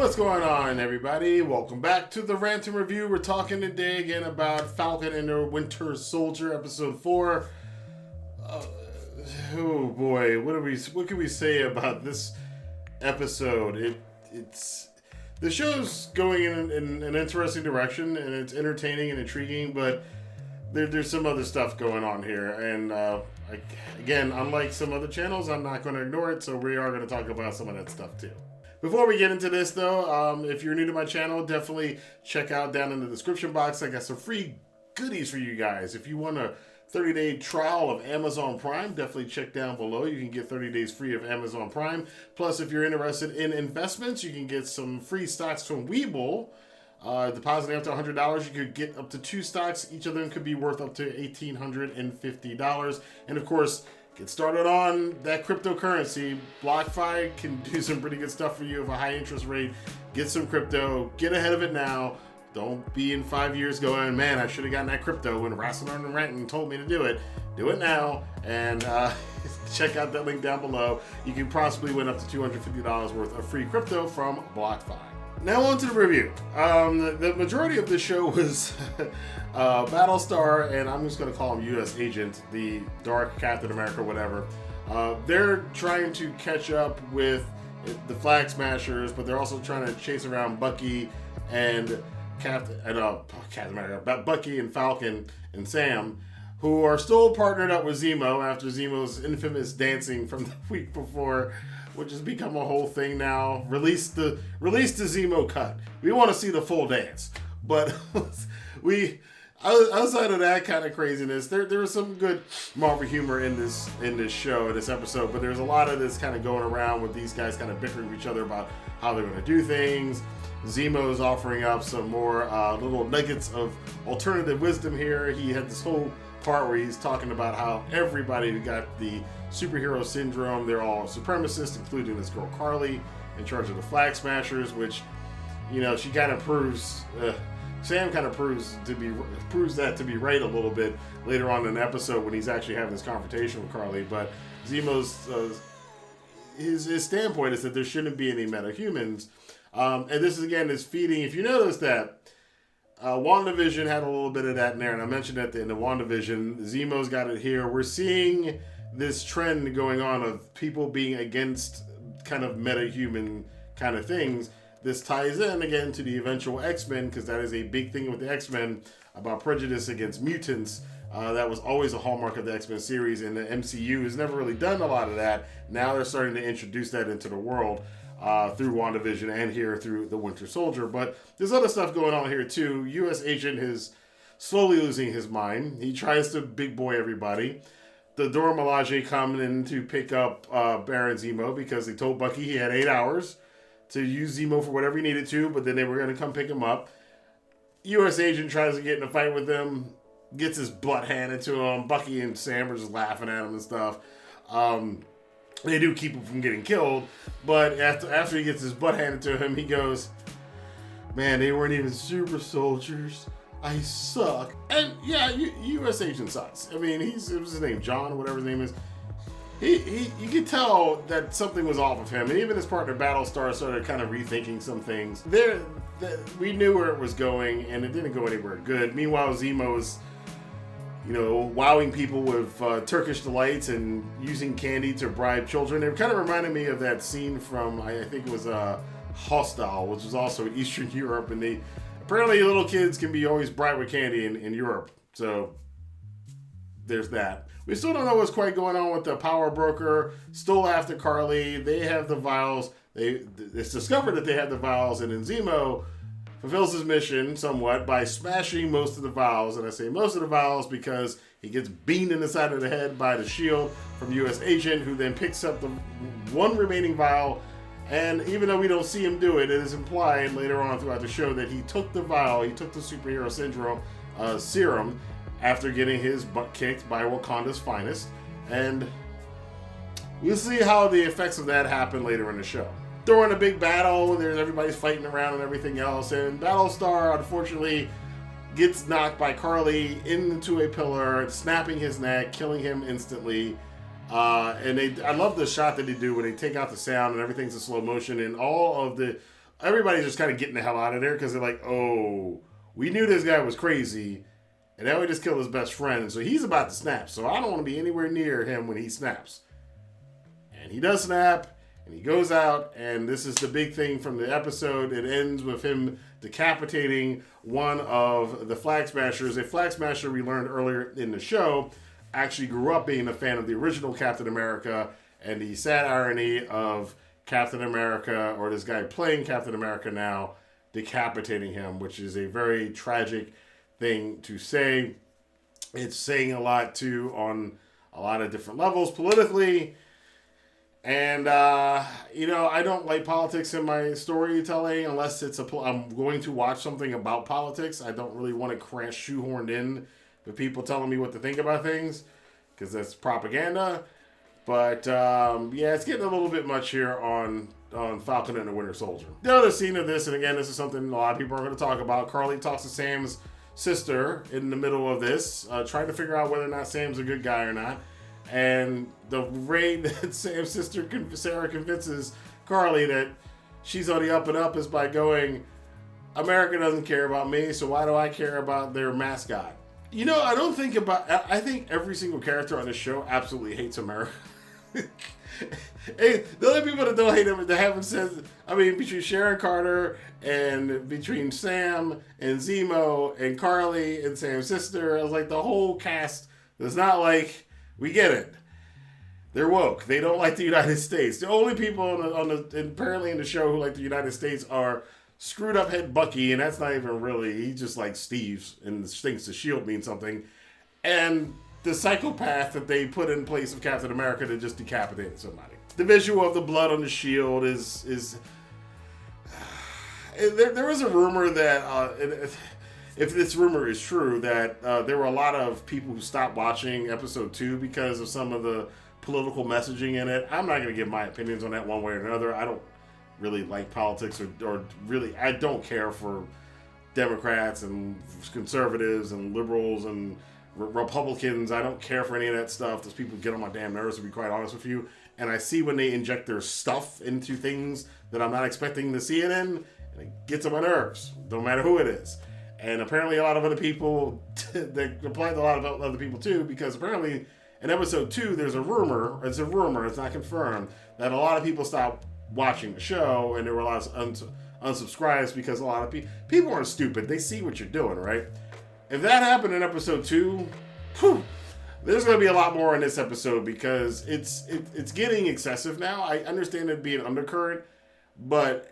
What's going on, everybody? Welcome back to the Rantin Review. We're talking today again about Falcon and the Winter Soldier, episode 4. Oh boy, what can we say about this episode? It's the show's going in an interesting direction, and it's entertaining and intriguing, but there's some other stuff going on here, and again, unlike some other channels, I'm not going to ignore it, so we are going to talk about some of that stuff too. Before we get into this, though, if you're new to my channel, definitely check out down in the description box. I got some free goodies for you guys. If you want a 30-day trial of Amazon Prime, definitely check down below. You can get 30 days free of Amazon Prime. Plus, if you're interested in investments, you can get some free stocks from Webull. Depositing up to $100, you could get up to 2 stocks. Each of them could be worth up to $1,850. And of course, get started on that cryptocurrency. BlockFi can do some pretty good stuff for you with a high interest rate. Get some crypto. Get ahead of it now. Don't be in 5 years going, man, I should have gotten that crypto when Rassilon and Rantin told me to do it. Do it now. And check out that link down below. You can possibly win up to $250 worth of free crypto from BlockFi. Now on to the review. The majority of this show was Battlestar, and I'm just going to call him U.S. Agent, the Dark Captain America, whatever. They're trying to catch up with the Flagsmashers, but they're also trying to chase around Bucky and Captain America, Bucky and Falcon and Sam, who are still partnered up with Zemo after Zemo's infamous dancing from the week before, which has become a whole thing now. Release the Zemo cut. We want to see the full dance, but outside of that kind of craziness, there was some good Marvel humor in this show, in this episode. But there's a lot of this kind of going around with these guys kind of bickering with each other about how they're going to do things. Zemo's offering up some more little nuggets of alternative wisdom here. He had this whole part where he's talking about how everybody who got the superhero syndrome, they're all supremacists, including this girl Carly in charge of the Flagsmashers, which, you know, she kind of proves, Sam kind of proves that to be right a little bit later on in the episode when he's actually having this confrontation with Carly. But Zemo's his standpoint is that there shouldn't be any metahumans, and this is again is feeding. If you notice that. WandaVision had a little bit of that in there, and I mentioned at the end of WandaVision, Zemo's got it here. We're seeing this trend going on of people being against kind of meta-human kind of things. This ties in, again, to the eventual X-Men, because that is a big thing with the X-Men about prejudice against mutants. That was always a hallmark of the X-Men series, and the MCU has never really done a lot of that. Now they're starting to introduce that into the world. Through WandaVision and here through the Winter Soldier. But there's other stuff going on here too. U.S. Agent is slowly losing his mind. He tries to big boy everybody. The Dora Milaje coming in to pick up Baron Zemo because they told Bucky he had 8 hours to use Zemo for whatever he needed to, but then they were going to come pick him up. U.S. Agent tries to get in a fight with them, gets his butt handed to him. Bucky and Sam are just laughing at him and stuff. They do keep him from getting killed, but after he gets his butt handed to him, he goes, man, they weren't even super soldiers. I suck. And yeah, U.S. Agent sucks. I mean, it was his name, John, or whatever his name is. You could tell that something was off of him, and even his partner Battlestar started kind of rethinking some things. We knew where it was going, and it didn't go anywhere good. Meanwhile, Zemo was, you know, wowing people with Turkish delights and using candy to bribe children. It kind of reminded me of that scene from, I think it was Hostile, which was also in Eastern Europe. And apparently little kids can be always bribed with candy in Europe. So there's that. We still don't know what's quite going on with the power broker. Still after Carly. They have the vials. It's discovered that they have the vials, and then Zemo fulfills his mission somewhat by smashing most of the vials. And I say most of the vials because he gets beamed in the side of the head by the shield from U.S. Agent, who then picks up the one remaining vial. And even though we don't see him do it, it is implied later on throughout the show that he took the vial, he took the superhero syndrome serum after getting his butt kicked by Wakanda's finest. And we'll see how the effects of that happen later in the show. During a big battle, everybody's fighting around and everything else, and Battlestar unfortunately gets knocked by Carly into a pillar, snapping his neck, killing him instantly. And I love the shot that they do when they take out the sound and everything's in slow motion, and all of the everybody's just kind of getting the hell out of there because they're like, oh, we knew this guy was crazy, and now we just killed his best friend, so he's about to snap. So I don't want to be anywhere near him when he snaps. And he does snap, and he goes out, and this is the big thing from the episode. It ends with him decapitating one of the Flag Smashers. A Flag Smasher, we learned earlier in the show, actually grew up being a fan of the original Captain America, and the sad irony of Captain America, or this guy playing Captain America now, decapitating him, which is a very tragic thing to say. It's saying a lot, too, on a lot of different levels politically. And, I don't like politics in my storytelling unless I'm going to watch something about politics. I don't really want to shoehorned in with people telling me what to think about things because that's propaganda. But, it's getting a little bit much here on Falcon and the Winter Soldier. The other scene of this, and again, this is something a lot of people are going to talk about. Carly talks to Sam's sister in the middle of this, trying to figure out whether or not Sam's a good guy or not. And the way that Sam's sister, Sarah, convinces Carly that she's on the up and up is by going, America doesn't care about me, so why do I care about their mascot? I think every single character on this show absolutely hates America. Hey, the only people that don't hate him, that haven't said, between Sharon Carter and between Sam and Zemo and Carly and Sam's sister, I was like, the whole cast is not like, we get it. They're woke. They don't like the United States. The only people apparently in the show who like the United States are screwed up head Bucky, and that's not even really, he's just like Steve's and thinks the shield means something. And the psychopath that they put in place of Captain America to just decapitate somebody. The visual of the blood on the shield is there was a rumor that, if this rumor is true, that there were a lot of people who stopped watching episode 2 because of some of the political messaging in it. I'm not going to give my opinions on that one way or another. I don't really like politics or really, I don't care for Democrats and conservatives and liberals and Republicans. I don't care for any of that stuff. Those people get on my damn nerves, to be quite honest with you. And I see when they inject their stuff into things that I'm not expecting to see it in, and it gets on my nerves, no matter who it is. And apparently a lot of other people, that applied to a lot of other people too, because apparently in episode 2, there's a rumor, it's not confirmed, that a lot of people stopped watching the show, and there were a lot of unsubscribes because a lot of people aren't stupid. They see what you're doing, right? If that happened in episode 2, there's going to be a lot more in this episode because it's getting excessive now. I understand it being undercurrent, but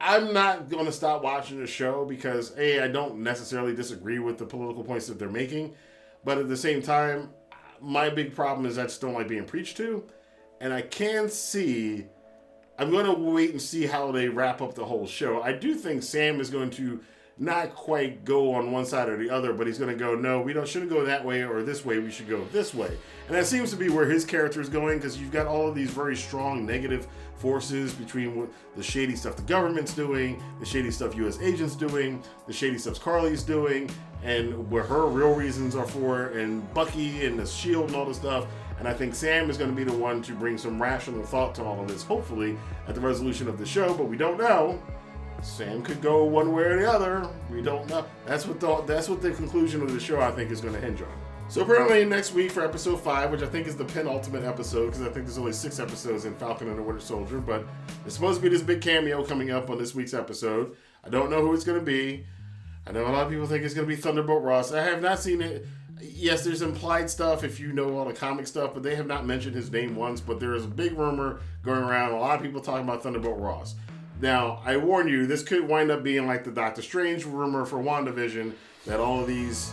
I'm not going to stop watching the show because, A, I don't necessarily disagree with the political points that they're making, but at the same time, my big problem is I just don't like being preached to, and I'm going to wait and see how they wrap up the whole show. I do think Sam is going to not quite go on one side or the other, but he's going to go, no, shouldn't go that way or this way, we should go this way. And that seems to be where his character is going, because you've got all of these very strong negative forces between the shady stuff the government's doing, the shady stuff U.S. agents doing, the shady stuff Carly's doing, and where her real reasons are for, and Bucky and the shield and all this stuff. And I think Sam is going to be the one to bring some rational thought to all of this, hopefully, at the resolution of the show, but we don't know. Sam could go one way or the other. We don't know. That's what the conclusion of the show, I think, is going to hinge on. So apparently next week for episode 5, which I think is the penultimate episode, because I think there's only 6 episodes in Falcon and the Winter Soldier, but there's supposed to be this big cameo coming up on this week's episode. I don't know who it's going to be. I know a lot of people think it's going to be Thunderbolt Ross. I have not seen it. Yes, there's implied stuff if you know all the comic stuff, but they have not mentioned his name once. But there is a big rumor going around. A lot of people talking about Thunderbolt Ross. Now, I warn you, this could wind up being like the Doctor Strange rumor for WandaVision, that all of these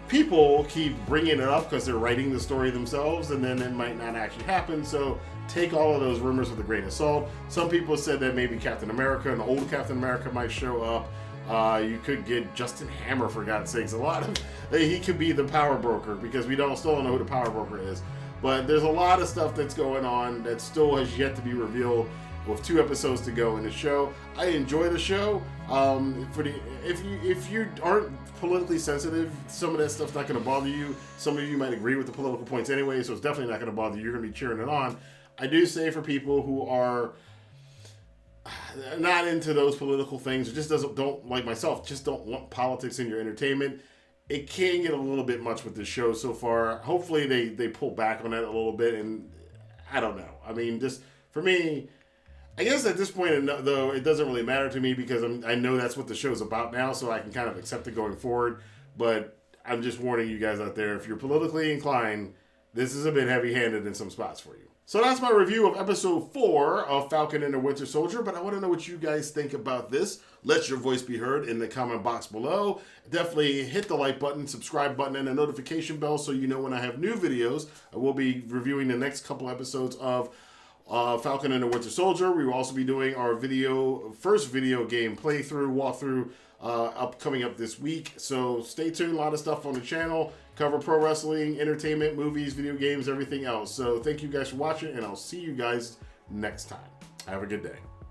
people keep bringing it up because they're writing the story themselves, and then it might not actually happen. So take all of those rumors with a grain of salt. Some people said that maybe Captain America, an old Captain America, might show up. You could get Justin Hammer, for God's sakes. He could be the power broker, because we still don't know who the power broker is. But there's a lot of stuff that's going on that still has yet to be revealed, with 2 episodes to go in the show. I enjoy the show. If you aren't politically sensitive, some of that stuff's not going to bother you. Some of you might agree with the political points anyway, so it's definitely not going to bother you. You're going to be cheering it on. I do say for people who are, not into those political things, or just don't like myself, just don't want politics in your entertainment, it can get a little bit much with this show so far. Hopefully they pull back on that a little bit, and I don't know. I mean, just for me, I guess at this point, though, it doesn't really matter to me because I know that's what the show's about now, so I can kind of accept it going forward. But I'm just warning you guys out there, if you're politically inclined, this is a bit heavy-handed in some spots for you. So that's my review of episode 4 of Falcon and the Winter Soldier, but I want to know what you guys think about this. Let your voice be heard in the comment box below. Definitely hit the like button, subscribe button, and the notification bell so you know when I have new videos. I will be reviewing the next couple episodes of Falcon and the Winter Soldier. We will also be doing our first video game playthrough, walkthrough, coming up this week. So stay tuned. A lot of stuff on the channel. Cover pro wrestling, entertainment, movies, video games, everything else. So thank you guys for watching, and I'll see you guys next time. Have a good day.